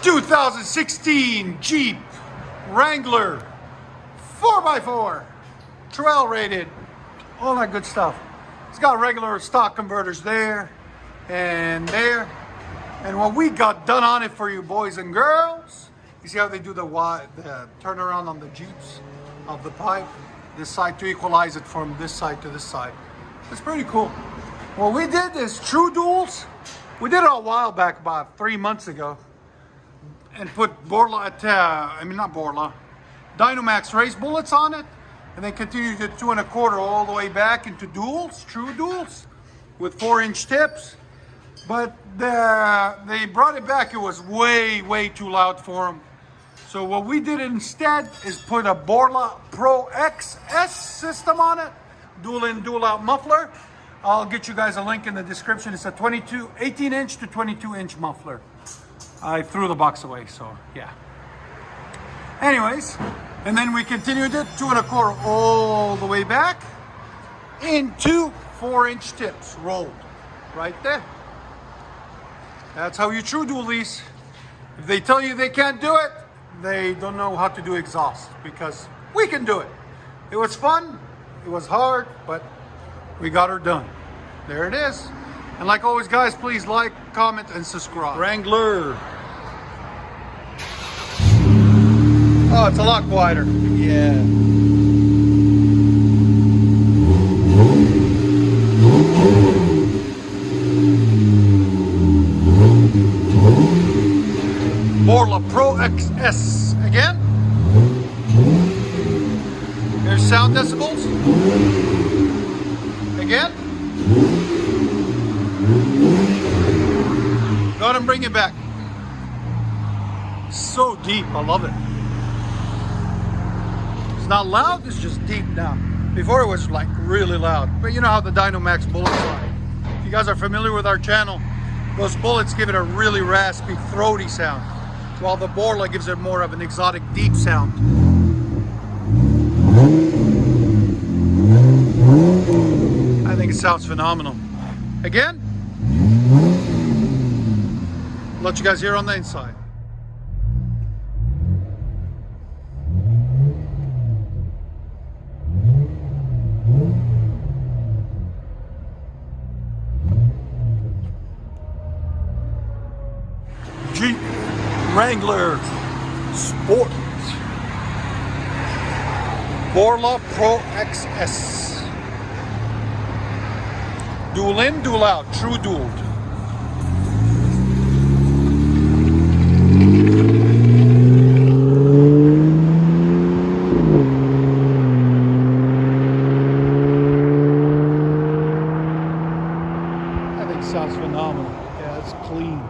2016 Jeep Wrangler 4x4 trail rated, all that good stuff. It's got regular stock converters there and there, and what we got done on it for you boys and girls, you see how they do the turnaround on the Jeeps of the pipe, this side to equalize it from this side to this side. It's pretty cool. What we did is true duals. We did it a while back, about 3 months ago, and put BORLA, not BORLA, Dynamax race bullets on it, and then continued to 2 1/4 all the way back into duals, true duals, with 4-inch tips. But they brought it back. It was way too loud for them. So what we did instead is put a BORLA Pro XS system on it, dual in, dual out muffler. I'll get you guys a link in the description. It's a 18-inch to 22-inch muffler. I threw the box away, so yeah. Anyways, and then we continued it 2 1/4 all the way back into 4-inch tips rolled right there. That's how you true dual these. If they tell you they can't do it, they don't know how to do exhaust, because we can do it. It was fun, it was hard, but we got her done. There it is. And like always, guys, please like, comment, and subscribe. Wrangler. Oh, it's a lot quieter. Yeah. BORLA Pro XS again. There's sound decibels. Again. Go ahead and bring it back. So deep, I love it. It's not loud, it's just deep now. Before it was like really loud, but you know how the Dynamax bullets are. If you guys are familiar with our channel, those bullets give it a really raspy, throaty sound, while the BORLA gives it more of an exotic, deep sound. I think it sounds phenomenal. Again, let you guys hear on the inside. Jeep Wrangler Sport BORLA Pro XS. Dual in, dual out, true dualed. I think it sounds phenomenal. Yeah, it's clean.